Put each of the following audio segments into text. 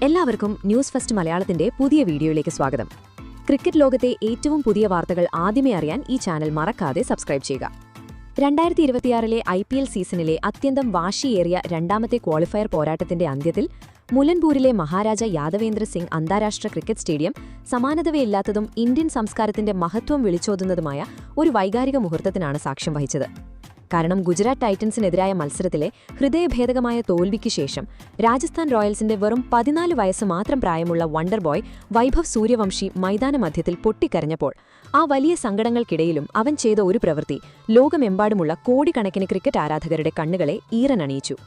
എല്ലാവർക്കും news first മലയാളത്തിന്റെ പുതിയ വീഡിയോയിലേക്ക് സ്വാഗതം. ക്രിക്കറ്റ് ലോകത്തെ ഏറ്റവും പുതിയ വാർത്തകൾ ആദ്യമേ അറിയാൻ ഈ ചാനൽ മറക്കാതെ സബ്സ്ക്രൈബ് ചെയ്യുക. 2026 IPL സീസണിലെ അത്യന്തം വാശിയേറിയ രണ്ടാമത്തെ ക്വാളിഫയർ പോരാട്ടത്തിന്റെ അന്ത്യത്തിൽ മുലൻപൂരിലെ മഹാരാജ യാദവേന്ദ്ര സിംഗ് അന്താരാഷ്ട്ര ക്രിക്കറ്റ് സ്റ്റേഡിയം സമാനതയില്ലാത്തതും ഇന്ത്യൻ സംസ്കാരത്തിന്റെ മഹത്വം വിളിച്ചോതുന്നതുമായ ഒരു വൈകാരിക മുഹൂർത്തത്തിനാണ് സാക്ഷ്യം വഹിച്ചത്. കാരണം ഗുജറാത്ത് ടൈറ്റൻസിനെതിരായ മത്സരത്തിലെ ഹൃദയഭേദകമായ തോൽവിക്ക് ശേഷം രാജസ്ഥാൻ റോയൽസിന്റെ വെറും 14 വയസ്സ് മാത്രം പ്രായമുള്ള വണ്ടർ ബോയ് വൈഭവ് സൂര്യവംശി മൈതാനമധ്യത്തിൽ പൊട്ടിക്കരഞ്ഞപ്പോൾ ആ വലിയ സങ്കടങ്ങൾക്കിടയിലും അവൻ ചെയ്ത ഒരു പ്രവൃത്തി ലോകമെമ്പാടുമുള്ള കോടിക്കണക്കിന് ക്രിക്കറ്റ് ആരാധകരുടെ കണ്ണുകളെ ഈറനണിയിച്ചു.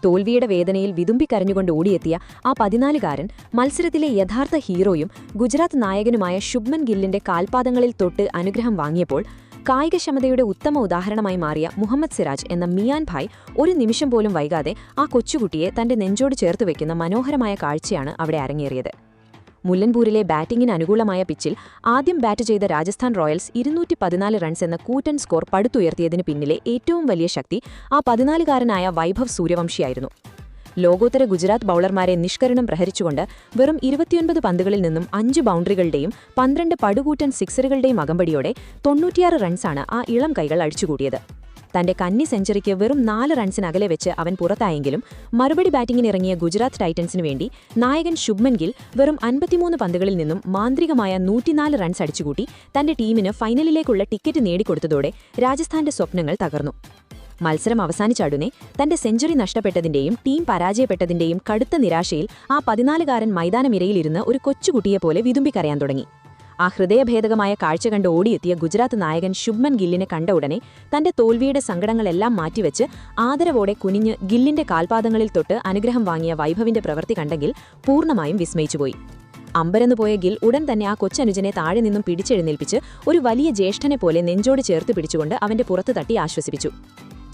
തോൽവിയുടെ വേദനയിൽ വിതുമ്പിക്കരഞ്ഞുകൊണ്ട് ഓടിയെത്തിയ ആ 14കാരൻ മത്സരത്തിലെ യഥാർത്ഥ ഹീറോയും ഗുജറാത്ത് നായകനുമായ ശുഭ്മൻ ഗില്ലിന്റെ കാൽപാദങ്ങളിൽ തൊട്ട് അനുഗ്രഹം വാങ്ങിയപ്പോൾ കായികക്ഷമതയുടെ ഉത്തമ ഉദാഹരണമായി മാറിയ മുഹമ്മദ് സിറാജ് എന്ന മിയാൻ ഭായ് ഒരു നിമിഷം പോലും വൈകാതെ ആ കൊച്ചുകുട്ടിയെ തന്റെ നെഞ്ചോട് ചേർത്തുവെക്കുന്ന മനോഹരമായ കാഴ്ചയാണ് അവിടെ അരങ്ങേറിയത്. മുല്ലൻപൂരിലെ ബാറ്റിംഗിന് അനുകൂലമായ പിച്ചിൽ ആദ്യം ബാറ്റ് ചെയ്ത രാജസ്ഥാൻ റോയൽസ് 214 റൺസ് എന്ന കൂറ്റൻ സ്കോർ പടുത്തുയർത്തിയതിനു പിന്നിലെ ഏറ്റവും വലിയ ശക്തി ആ 14കാരനായ വൈഭവ് സൂര്യവംശിയായിരുന്നു. ലോകോത്തര ഗുജറാത്ത് ബൌളർമാരെ നിഷ്കരുണം പ്രഹരിച്ചുകൊണ്ട് വെറും 29 പന്തുകളിൽ നിന്നും 5 ബൗണ്ടറികളുടെയും 12 പടുകൂറ്റൻ സിക്സറുകളുടെയും അകമ്പടിയോടെ 96 റൺസാണ് ആ ഇളം കൈകൾ അടിച്ചുകൂട്ടിയത്. തന്റെ കന്നി സെഞ്ചുറിക്ക് വെറും 4 റൺസിനകലെ വെച്ച് അവൻ പുറത്തായെങ്കിലും മറുപടി ബാറ്റിംഗിനിറങ്ങിയ ഗുജറാത്ത് ടൈറ്റൻസിനു വേണ്ടി നായകൻ ശുഭ്മൻ ഗിൽ വെറും 53 പന്തുകളിൽ നിന്നും മാന്ത്രികമായ 104 റൺസ് അടിച്ചുകൂട്ടി തന്റെ ടീമിന് ഫൈനലിലേക്കുള്ള ടിക്കറ്റ് നേടിക്കൊടുത്തതോടെ രാജസ്ഥാന്റെ സ്വപ്നങ്ങൾ തകർന്നു. മത്സരം അവസാനിച്ചാടുനെ തന്റെ സെഞ്ചുറി നഷ്ടപ്പെട്ടതിന്റെയും ടീം പരാജയപ്പെട്ടതിന്റെയും കടുത്ത നിരാശയിൽ ആ 14കാരൻ മൈതാനമിരയിലിരുന്ന് ഒരു കൊച്ചുകുട്ടിയെപ്പോലെ വിതുമ്പിക്കരയാൻ തുടങ്ങി. ആ ഹൃദയഭേദകമായ കാഴ്ച കണ്ട് ഓടിയെത്തിയ ഗുജറാത്ത് നായകൻ ശുഭ്മൻ ഗില്ലിനെ കണ്ട ഉടനെ തന്റെ തോൽവിയുടെ സങ്കടങ്ങളെല്ലാം മാറ്റിവെച്ച് ആദരവോടെ കുനിഞ്ഞ് ഗില്ലിന്റെ കാൽപാദങ്ങളിൽ തൊട്ട് അനുഗ്രഹം വാങ്ങിയ വൈഭവിന്റെ പ്രവൃത്തി കണ്ടെങ്കിൽ പൂർണ്ണമായും വിസ്മയിച്ചുപോയി. അമ്പരന്നുപോയ ഗിൽ ഉടൻ തന്നെ ആ കൊച്ചനുജനെ താഴെ നിന്നും പിടിച്ചെഴുന്നേൽപ്പിച്ച് ഒരു വലിയ ജ്യേഷ്ഠനെപ്പോലെ നെഞ്ചോട് ചേർത്ത് പിടിച്ചുകൊണ്ട് അവന്റെ പുറത്ത് തട്ടി ആശ്വസിപ്പിച്ചു.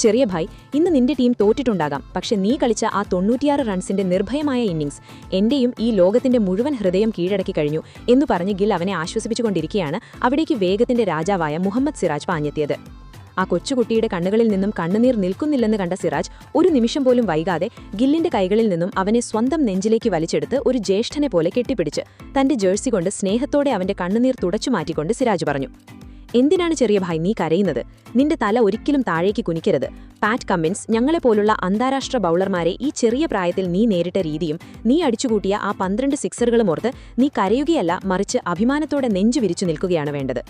ചെറിയ ഭായ്, ഇന്ന് നിന്റെ ടീം തോറ്റിട്ടുണ്ടാകാം, പക്ഷെ നീ കളിച്ച ആ 96 റൺസിന്റെ നിർഭയമായ ഇന്നിംഗ്സ് എന്റെയും ഈ ലോകത്തിന്റെ മുഴുവൻ ഹൃദയം കീഴടക്കി കഴിഞ്ഞു എന്നു പറഞ്ഞ് ഗിൽ അവനെ ആശ്വസിപ്പിച്ചുകൊണ്ടിരിക്കെയാണ് അവിടേക്ക് വേഗത്തിന്റെ രാജാവായ മുഹമ്മദ് സിറാജ് പാഞ്ഞെത്തിയത്. ആ കൊച്ചുകുട്ടിയുടെ കണ്ണുകളിൽ നിന്നും കണ്ണുനീർ നിൽക്കുന്നില്ലെന്ന് കണ്ട സിറാജ് ഒരു നിമിഷം പോലും വൈകാതെ ഗില്ലിന്റെ കൈകളിൽ നിന്നും അവനെ സ്വന്തം നെഞ്ചിലേക്ക് വലിച്ചെടുത്ത് ഒരു ജ്യേഷ്ഠനെ പോലെ കെട്ടിപ്പിടിച്ച് തന്റെ ജേഴ്സി കൊണ്ട് സ്നേഹത്തോടെ അവന്റെ കണ്ണുനീർ തുടച്ചുമാറ്റിക്കൊണ്ട് സിറാജ് പറഞ്ഞു, എന്തിനാണ് ചെറിയ ഭായ് നീ കരയുന്നത്? നിന്റെ തല ഒരിക്കലും താഴേക്ക് കുനിക്കരുത്. പാറ്റ് കമ്മിൻസ് ഞങ്ങളെപ്പോലുള്ള അന്താരാഷ്ട്ര ബൌളർമാരെ ഈ ചെറിയ പ്രായത്തിൽ നീ നേരിട്ട രീതിയും നീ അടിച്ചുകൂട്ടിയ ആ 12 സിക്സറുകളും ഓർത്ത് നീ കരയുകയല്ല, മറിച്ച് അഭിമാനത്തോടെ നെഞ്ചു വിരിച്ചു നിൽക്കുകയാണ് വേണ്ടത്.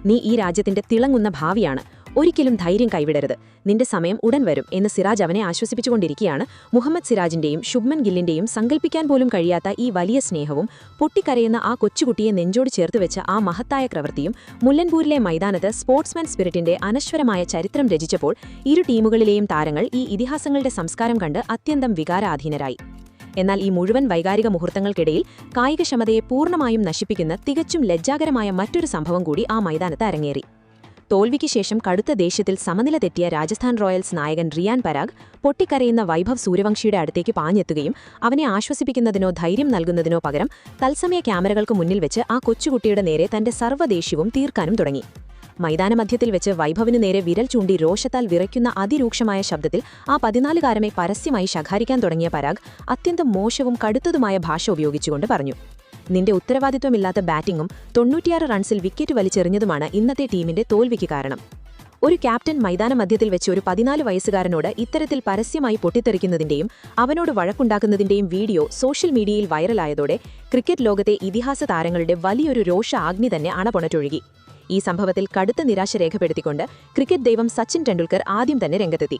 നീ ഈ രാജ്യത്തിന്റെ തിളങ്ങുന്ന ഭാവിയാണ്. ഒരിക്കലും ധൈര്യം കൈവിടരുത്. നിന്റെ സമയം ഉടൻ വരും എന്ന് സിറാജ് അവനെ ആശ്വസിപ്പിച്ചുകൊണ്ടിരിക്കുകയാണ്. മുഹമ്മദ് സിറാജിന്റെയും ശുഭ്മൻ ഗില്ലിന്റെയും സങ്കല്പിക്കാൻ പോലും കഴിയാത്ത ഈ വലിയ സ്നേഹവും പൊട്ടിക്കരയുന്ന ആ കൊച്ചുകുട്ടിയെ നെഞ്ചോട് ചേർത്തുവെച്ച ആ മഹത്തായ പ്രവൃത്തിയും മുല്ലൻപൂരിലെ മൈതാനത്ത് സ്പോർട്സ്മാൻ സ്പിരിറ്റിന്റെ അനശ്വരമായ ചരിത്രം രചിച്ചപ്പോൾ ഇരു ടീമുകളിലെയും താരങ്ങൾ ഈ ഇതിഹാസങ്ങളുടെ സംസ്കാരം കണ്ട് അത്യന്തം വികാരാധീനരായി. എന്നാൽ ഈ മുഴുവൻ വൈകാരിക മുഹൂർത്തങ്ങൾക്കിടയിൽ കായികക്ഷമതയെ പൂർണ്ണമായും നശിപ്പിക്കുന്ന തികച്ചും ലജ്ജാകരമായ മറ്റൊരു സംഭവം കൂടി ആ മൈതാനത്ത് അരങ്ങേറി. തോൽവിക്ക് ശേഷം കടുത്ത ദേഷ്യത്തിൽ സമനില തെറ്റിയ രാജസ്ഥാൻ റോയൽസ് നായകൻ റിയാൻ പരാഗ് പൊട്ടിക്കരയുന്ന വൈഭവ് സൂര്യവംശിയുടെ അടുത്തേക്ക് പാഞ്ഞെത്തുകയും അവനെ ആശ്വസിപ്പിക്കുന്നതിനോ ധൈര്യം നൽകുന്നതിനോ പകരം തത്സമയ ക്യാമറകൾക്ക് മുന്നിൽ വെച്ച് ആ കൊച്ചുകുട്ടിയുടെ നേരെ തന്റെ സർവ്വദേഷ്യവും തീർക്കാനും തുടങ്ങി. മൈതാനമധ്യത്തിൽ വെച്ച് വൈഭവിനു നേരെ വിരൽ ചൂണ്ടി രോഷത്താൽ വിറയ്ക്കുന്ന അതിരൂക്ഷമായ ശബ്ദത്തിൽ ആ 14കാരനെ പരസ്യമായി ശകാരിക്കാൻ തുടങ്ങിയ പരാഗ് അത്യന്തം മോശവും കടുത്തതുമായ ഭാഷ ഉപയോഗിച്ചുകൊണ്ട് പറഞ്ഞു, നിന്റെ ഉത്തരവാദിത്വമില്ലാത്ത ബാറ്റിംഗും 96 റൺസിൽ വിക്കറ്റ് വലിച്ചെറിഞ്ഞതുമാണ് ഇന്നത്തെ ടീമിന്റെ തോൽവിക്ക് കാരണം. ഒരു ക്യാപ്റ്റൻ മൈതാനമധ്യത്തിൽ വെച്ച് ഒരു 14 വയസ്സുകാരനോട് ഇത്തരത്തിൽ പരസ്യമായി പൊട്ടിത്തെറിക്കുന്നതിന്റെയും അവനോട് വഴക്കുണ്ടാക്കുന്നതിന്റെയും വീഡിയോ സോഷ്യൽ മീഡിയയിൽ വൈറലായതോടെ ക്രിക്കറ്റ് ലോകത്തെ ഇതിഹാസ താരങ്ങളുടെ വലിയൊരു രോഷ ആഗ്നി തന്നെ അണപൊണറ്റൊഴുകി. ഈ സംഭവത്തിൽ കടുത്ത നിരാശ രേഖപ്പെടുത്തിക്കൊണ്ട് ക്രിക്കറ്റ് ദൈവം സച്ചിൻ ടെണ്ടുൽക്കർ ആദ്യം തന്നെ രംഗത്തെത്തി.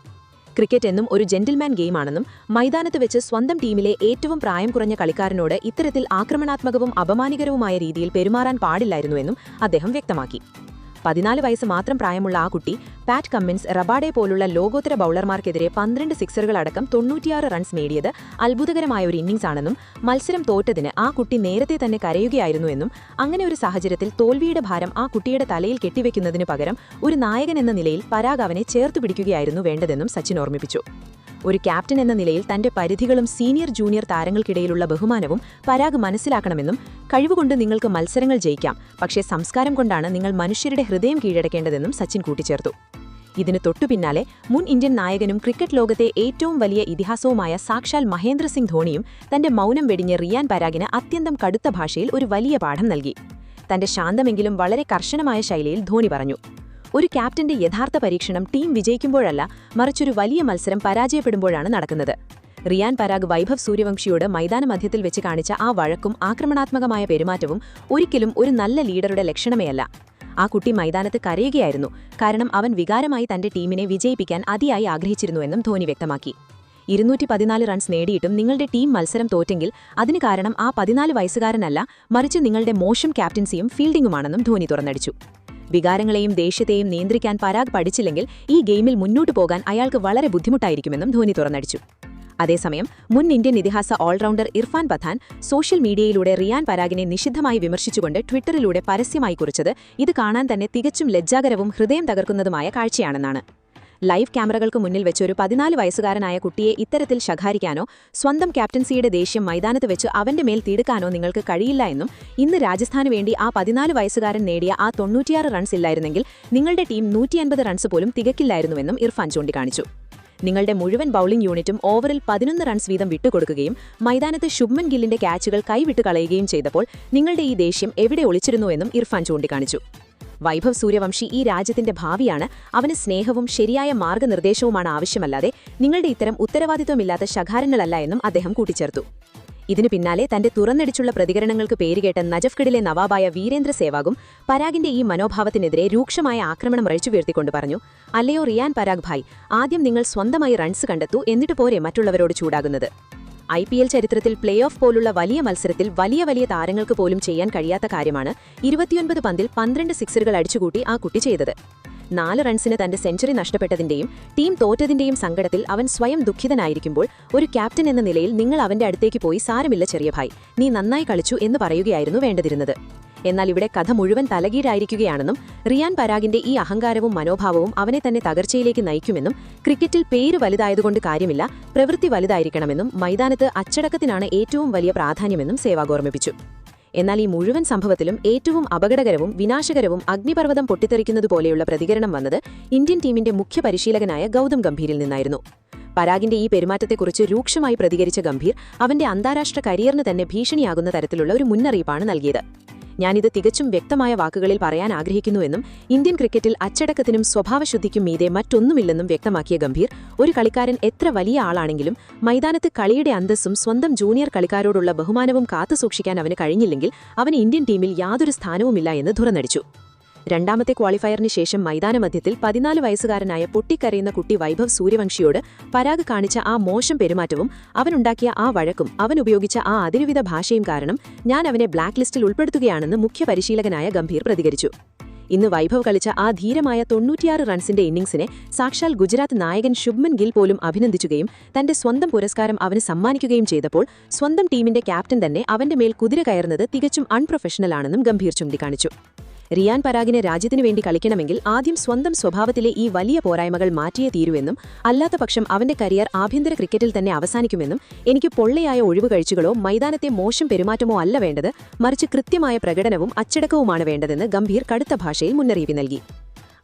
ക്രിക്കറ്റ് എന്നും ഒരു ജെന്റിൽമാൻ ഗെയിമാണെന്നും മൈതാനത്ത് വെച്ച് സ്വന്തം ടീമിലെ ഏറ്റവും പ്രായം കുറഞ്ഞ കളിക്കാരനോട് ഇത്തരത്തിൽ ആക്രമണാത്മകവും അപമാനികരവുമായ രീതിയിൽ പെരുമാറാൻ പാടില്ലായിരുന്നുവെന്നും അദ്ദേഹം വ്യക്തമാക്കി. 14 വയസ്സ് മാത്രം പ്രായമുള്ള ആ കുട്ടി പാറ്റ് കമ്മിൻസ്, റബാഡെ പോലുള്ള ലോകോത്തര ബൌളർമാർക്കെതിരെ 12 സിക്സറുകളടക്കം 96 റൺസ് നേടിയത് അത്ഭുതകരമായ ഒരു ഇന്നിംഗ്സ് ആണെന്നും മത്സരം തോറ്റതിന് ആ കുട്ടി നേരത്തെ തന്നെ കരയുകയായിരുന്നുവെന്നും അങ്ങനെ ഒരു സാഹചര്യത്തിൽ തോൽവിയുടെ ഭാരം ആ കുട്ടിയുടെ തലയിൽ കെട്ടിവെക്കുന്നതിനു പകരം ഒരു നായകൻ എന്ന നിലയിൽ പരാഗ് അവനെ ചേർത്തുപിടിക്കുകയായിരുന്നു വേണ്ടതെന്നും സച്ചിൻ ഓർമ്മിപ്പിച്ചു. ഒരു ക്യാപ്റ്റൻ എന്ന നിലയിൽ തന്റെ പരിധികളും സീനിയർ ജൂനിയർ താരങ്ങൾക്കിടയിലുള്ള ബഹുമാനവും പരാഗ് മനസ്സിലാക്കണമെന്നും കഴിവുകൊണ്ട് നിങ്ങൾക്ക് മത്സരങ്ങൾ ജയിക്കാം, പക്ഷേ സംസ്കാരം കൊണ്ടാണ് നിങ്ങൾ മനുഷ്യരുടെ ഹൃദയം കീഴടക്കേണ്ടതെന്നും സച്ചിൻ കൂട്ടിച്ചേർത്തു. ഇതിനു തൊട്ടുപിന്നാലെ മുൻ ഇന്ത്യൻ നായകനും ക്രിക്കറ്റ് ലോകത്തെ ഏറ്റവും വലിയ ഇതിഹാസവുമായ സാക്ഷാൽ മഹേന്ദ്ര സിംഗ് ധോണിയും തന്റെ മൗനം വെടിഞ്ഞ് റിയാൻ പരാഗിന് അത്യന്തം കടുത്ത ഭാഷയിൽ ഒരു വലിയ പാഠം നൽകി. തന്റെ ശാന്തമെങ്കിലും വളരെ കർശനമായ ശൈലിയിൽ ധോണി പറഞ്ഞു, ഒരു ക്യാപ്റ്റന്റെ യഥാർത്ഥ പരീക്ഷണം ടീം വിജയിക്കുമ്പോഴല്ല, മറിച്ചൊരു വലിയ മത്സരം പരാജയപ്പെടുമ്പോഴാണ് നടക്കുന്നത്. റിയാൻ പരാഗ് വൈഭവ് സൂര്യവംശിയോട് മൈതാനമധ്യത്തിൽ വെച്ച് കാണിച്ച ആ വഴക്കും ആക്രമണാത്മകമായ പെരുമാറ്റവും ഒരിക്കലും ഒരു നല്ല ലീഡറുടെ ലക്ഷണമേയല്ല. ആ കുട്ടി മൈതാനത്ത് കരയുകയായിരുന്നു, കാരണം അവൻ വികാരമായി തന്റെ ടീമിനെ വിജയിപ്പിക്കാൻ അതിയായി ആഗ്രഹിച്ചിരുന്നുവെന്നും ധോണി വ്യക്തമാക്കി. 214 റൺസ് നേടിയിട്ടും നിങ്ങളുടെ ടീം മത്സരം തോറ്റെങ്കിൽ അതിന് കാരണം ആ 14 വയസ്സുകാരനല്ല, മറിച്ച് നിങ്ങളുടെ മോശം ക്യാപ്റ്റൻസിയും ഫീൽഡിംഗുമാണെന്നും ധോണി തുറന്നടിച്ചു. വികാരങ്ങളെയും ദേഷ്യത്തെയും നിയന്ത്രിക്കാൻ പരാഗ് പഠിച്ചില്ലെങ്കിൽ ഈ ഗെയിമിൽ മുന്നോട്ടു പോകാൻ അയാൾക്ക് വളരെ ബുദ്ധിമുട്ടായിരിക്കുമെന്നും ധോണി തുറന്നടിച്ചു. അതേസമയം മുൻ ഇന്ത്യൻ ഇതിഹാസ ഓൾറൗണ്ടർ ഇർഫാൻ പത്താൻ സോഷ്യൽ മീഡിയയിലൂടെ റിയാൻ പരാഗിനെ നിഷിദ്ധമായി വിമർശിച്ചുകൊണ്ട് ട്വിറ്ററിലൂടെ പരസ്യമായി കുറിച്ചത് ഇത് കാണാൻ തന്നെ തികച്ചും ലജ്ജാകരവും ഹൃദയം തകർക്കുന്നതുമായ കാഴ്ചയാണെന്നാണ്. ലൈവ് ക്യാമറകൾക്ക് മുന്നിൽ വെച്ച് ഒരു 14 വയസ്സുകാരനായ കുട്ടിയെ ഇത്തരത്തിൽ ശകാരിക്കാനോ സ്വന്തം ക്യാപ്റ്റൻസിയുടെ ദേഷ്യം മൈതാനത്ത് വെച്ച് അവന്റെ മേൽ തീടുക്കാനോ നിങ്ങൾക്ക് കഴിയില്ല എന്നും, ഇന്ന് രാജസ്ഥാന് വേണ്ടി ആ 14 വയസ്സുകാരൻ നേടിയ ആ 96 റൺസ് ഇല്ലായിരുന്നെങ്കിൽ നിങ്ങളുടെ ടീം 150 റൺസ് പോലും തികക്കില്ലായിരുന്നുവെന്നും ഇർഫാൻ ചൂണ്ടിക്കാണിച്ചു. നിങ്ങളുടെ മുഴുവൻ ബൌളിംഗ് യൂണിറ്റും ഓവറിൽ 11 റൺസ് വീതം വിട്ടുകൊടുക്കുകയും മൈതാനത്ത് ശുഭ്മൻ ഗില്ലിന്റെ ക്യാച്ചുകൾ കൈവിട്ട് കളയുകയും ചെയ്തപ്പോൾ നിങ്ങളുടെ ഈ ദേഷ്യം എവിടെ ഒളിച്ചിരുന്നുവെന്നും ഇർഫാൻ ചൂണ്ടിക്കാണിച്ചു. വൈഭവ് സൂര്യവംശി ഈ രാജ്യത്തിന്റെ ഭാവിയാണ്, അവന് സ്നേഹവും ശരിയായ മാർഗ്ഗനിർദ്ദേശവുമാണ് ആവശ്യമല്ലാതെ നിങ്ങളുടെ ഇത്തരം ഉത്തരവാദിത്വമില്ലാത്ത ശകാരങ്ങളല്ല എന്നും അദ്ദേഹം കൂട്ടിച്ചേർത്തു. ഇതിനു പിന്നാലെ തന്റെ തുറന്നടിച്ചുള്ള പ്രതികരണങ്ങൾക്ക് പേരുകേട്ട നജഫ്ഗഡിലെ നവാബായ വീരേന്ദ്ര സേവാഗും പരാഗിന്റെ ഈ മനോഭാവത്തിനെതിരെ രൂക്ഷമായ ആക്രമണം അഴിച്ചുവീർത്തിക്കൊണ്ട് പറഞ്ഞു, അല്ലയോ റിയാൻ പരാഗ് ഭായ്, ആദ്യം നിങ്ങൾ സ്വന്തമായി റൺസ് കണ്ടെത്തൂ, എന്നിട്ട് പോരെ മറ്റുള്ളവരോട് ചൂടാകുന്നത്. IPL ചരിത്രത്തിൽ പ്ലേ ഓഫ് പോലുള്ള വലിയ മത്സരത്തിൽ വലിയ താരങ്ങൾക്ക് പോലും ചെയ്യാൻ കഴിയാത്ത കാര്യമാണ് 29 പന്തിൽ 12 സിക്സറുകൾ അടിച്ചുകൂട്ടി ആ കുട്ടി ചെയ്തത്. 4 റൺസിന് തന്റെ സെഞ്ചുറി നഷ്ടപ്പെട്ടതിന്റെയും ടീം തോറ്റതിന്റെയും സങ്കടത്തിൽ അവൻ സ്വയം ദുഃഖിതനായിരിക്കുമ്പോൾ ഒരു ക്യാപ്റ്റൻ എന്ന നിലയിൽ നിങ്ങൾ അവന്റെ അടുത്തേക്ക് പോയി സാരമില്ല ചെറിയ ഭായ്, നീ നന്നായി കളിച്ചു എന്ന് പറയുകയായിരുന്നു വേണ്ടതിരുന്നത്. എന്നാൽ ഇവിടെ കഥ മുഴുവൻ തലകീഴായിരിക്കുകയാണെന്നും റിയാൻ പരാഗിന്റെ ഈ അഹങ്കാരവും മനോഭാവവും അവനെ തന്നെ തകർച്ചയിലേക്ക് നയിക്കുമെന്നും ക്രിക്കറ്റിൽ പേര് വലുതായതുകൊണ്ട് കാര്യമില്ല, പ്രവൃത്തി വലുതായിരിക്കണമെന്നും മൈതാനത്ത് അച്ചടക്കത്തിനാണ് ഏറ്റവും വലിയ പ്രാധാന്യമെന്നും സേവാഗ് ഓർമ്മിപ്പിച്ചു. എന്നാൽ ഈ മുഴുവൻ സംഭവത്തിലും ഏറ്റവും അപകടകരവും വിനാശകരവും അഗ്നിപർവ്വതം പൊട്ടിത്തെറിക്കുന്നതുപോലെയുള്ള പ്രതികരണം വന്നത് ഇന്ത്യൻ ടീമിന്റെ മുഖ്യ പരിശീലകനായ ഗൗതം ഗംഭീരിൽ നിന്നായിരുന്നു. പരാഗിന്റെ ഈ പെരുമാറ്റത്തെക്കുറിച്ച് രൂക്ഷമായി പ്രതികരിച്ച ഗംഭീർ അവന്റെ അന്താരാഷ്ട്ര കരിയറിന് തന്നെ ഭീഷണിയാകുന്ന തരത്തിലുള്ള ഒരു മുന്നറിയിപ്പാണ് നൽകിയത്. ഞാനിത് തികച്ചും വ്യക്തമായ വാക്കുകളിൽ പറയാൻ ആഗ്രഹിക്കുന്നുവെന്നും ഇന്ത്യൻ ക്രിക്കറ്റിൽ അച്ചടക്കത്തിനും സ്വഭാവശുദ്ധിക്കും മീതെ മറ്റൊന്നുമില്ലെന്നും വ്യക്തമാക്കിയ ഗംഭീർ, ഒരു കളിക്കാരൻ എത്ര വലിയ ആളാണെങ്കിലും മൈതാനത്ത് കളിയുടെ അന്തസ്സും സ്വന്തം ജൂനിയർ കളിക്കാരോടുള്ള ബഹുമാനവും കാത്തുസൂക്ഷിക്കാൻ അവന് കഴിഞ്ഞില്ലെങ്കിൽ അവന് ഇന്ത്യൻ ടീമിൽ യാതൊരു സ്ഥാനവുമില്ല എന്ന് തുറന്നടിച്ചു. രണ്ടാമത്തെ ക്വാളിഫയറിന് ശേഷം മൈതാനമധ്യത്തിൽ 14 വയസ്സുകാരനായ പൊട്ടിക്കരയുന്ന കുട്ടി വൈഭവ് സൂര്യവംശിയോട് പരാഗ് കാണിച്ച ആ മോശം പെരുമാറ്റവും അവനുണ്ടാക്കിയ ആ വഴക്കും അവൻ ഉപയോഗിച്ച ആ അതിരുവിധ ഭാഷയും കാരണം ഞാൻ അവനെ ബ്ലാക്ക് ലിസ്റ്റിൽ ഉൾപ്പെടുത്തുകയാണെന്ന് മുഖ്യ പരിശീലകനായ ഗംഭീർ പ്രതികരിച്ചു. ഇന്ന് വൈഭവ് കളിച്ച ആ ധീരമായ 96 റൺസിന്റെ ഇന്നിംഗ്സിനെ സാക്ഷാൽ ഗുജറാത്ത് നായകൻ ശുഭ്മൻ ഗിൽ പോലും അഭിനന്ദിക്കുകയും തന്റെ സ്വന്തം പുരസ്കാരം അവന് സമ്മാനിക്കുകയും ചെയ്തപ്പോൾ സ്വന്തം ടീമിന്റെ ക്യാപ്റ്റൻ തന്നെ അവന്റെ മേൽ കുതിര കയറുന്നത് തികച്ചും അൺപ്രൊഫഷണലാണെന്നും ഗംഭീർ ചൂണ്ടിക്കാണിച്ചു. റിയാൻ പരാഗിനെ രാജ്യത്തിനു വേണ്ടി കളിക്കണമെങ്കിൽ ആദ്യം സ്വന്തം സ്വഭാവത്തിലെ ഈ വലിയ പോരായ്മകൾ മാറ്റിയേ തീരുവെന്നും, അല്ലാത്തപക്ഷം അവന്റെ കരിയർ ആഭ്യന്തര ക്രിക്കറ്റിൽ തന്നെ അവസാനിക്കുമെന്നും, എനിക്ക് പൊള്ളയായ ഒഴിവുകഴിച്ചുകളോ മൈതാനത്തെ മോശം പെരുമാറ്റമോ അല്ല വേണ്ടത്, മറിച്ച് കൃത്യമായ പ്രകടനവും അച്ചടക്കവുമാണ് വേണ്ടതെന്ന് ഗംഭീർ കടുത്ത ഭാഷയിൽ മുന്നറിയിപ്പ് നൽകി.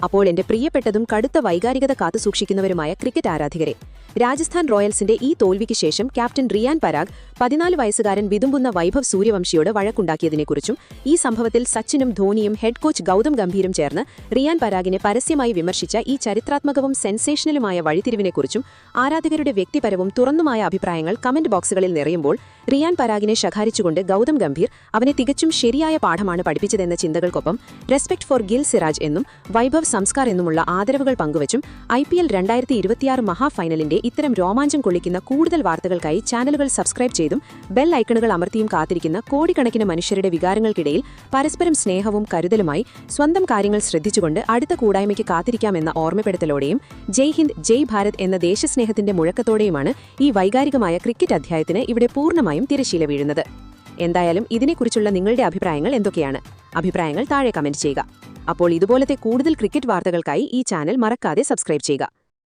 അപ്പോൾ എന്റെ പ്രിയപ്പെട്ടതും കടുത്ത വൈകാരികത കാത്തുസൂക്ഷിക്കുന്നവരുമായ ക്രിക്കറ്റ് ആരാധകരെ, രാജസ്ഥാൻ റോയൽസിന്റെ ഈ തോൽവിക്ക് ശേഷം ക്യാപ്റ്റൻ റിയാൻ പരാഗ് 14 വയസ്സുകാരൻ വിതുമ്പുന്ന വൈഭവ് സൂര്യവംശിയോട് വഴക്കുണ്ടാക്കിയതിനെക്കുറിച്ചും ഈ സംഭവത്തിൽ സച്ചിനും ധോണിയും ഹെഡ് കോച്ച് ഗൗതം ഗംഭീരും ചേർന്ന് റിയാൻ പരാഗിനെ പരസ്യമായി വിമർശിച്ച ഈ ചരിത്രാത്മകവും സെൻസേഷണലുമായ വഴിത്തിരിവിനെക്കുറിച്ചും ആരാധകരുടെ വ്യക്തിപരവും തുറന്നുമായ അഭിപ്രായങ്ങൾ കമന്റ് ബോക്സുകളിൽ നിറയുമ്പോൾ റിയാൻ പരാഗിനെ ശകാരിച്ചുകൊണ്ട് ഗൗതം ഗംഭീർ അവനെ തികച്ചും ശരിയായ പാഠമാണ് പഠിപ്പിച്ചതെന്ന ചിന്തകൾക്കൊപ്പം റെസ്പെക്ട് ഫോർ ഗിൽ സിറാജ് എന്നും വൈഭവ് സംസ്കാർ എന്നുമുള്ള ആദരവുകൾ പങ്കുവച്ചും IPL 2026 മഹാഫൈനലിന്റെ ഇത്തരം രോമാഞ്ചം കൊള്ളിക്കുന്ന കൂടുതൽ വാർത്തകൾക്കായി ചാനലുകൾ സബ്സ്ക്രൈബ് ചെയ്തും ബെൽ ഐക്കണുകൾ അമർത്തിയും കാത്തിരിക്കുന്ന കോടിക്കണക്കിന് മനുഷ്യരുടെ വികാരങ്ങൾക്കിടയിൽ പരസ്പരം സ്നേഹവും കരുതലുമായി സ്വന്തം കാര്യങ്ങൾ ശ്രദ്ധിച്ചുകൊണ്ട് അടുത്ത കൂടായ്മയ്ക്ക് കാത്തിരിക്കാമെന്ന ഓർമ്മപ്പെടുത്തലോടെയും ജയ് ഹിന്ദ് ജയ് ഭാരത് എന്ന ദേശസ്നേഹത്തിന്റെ മുഴക്കത്തോടെയുമാണ് ഈ വൈകാരികമായ ക്രിക്കറ്റ് അധ്യായത്തിന് ഇവിടെ പൂർണ്ണമായും തിരശ്ശീല വീഴുന്നത്. എന്തായാലും ഇതിനെക്കുറിച്ചുള്ള നിങ്ങളുടെ അഭിപ്രായങ്ങൾ എന്തൊക്കെയാണ്? അഭിപ്രായങ്ങൾ താഴെ കമന്റ് ചെയ്യുക. അപ്പോൾ ഇതുപോലത്തെ കൂടുതൽ ക്രിക്കറ്റ് വാർത്തകൾക്കായി ഈ ചാനൽ മറക്കാതെ സബ്സ്ക്രൈബ് ചെയ്യുക.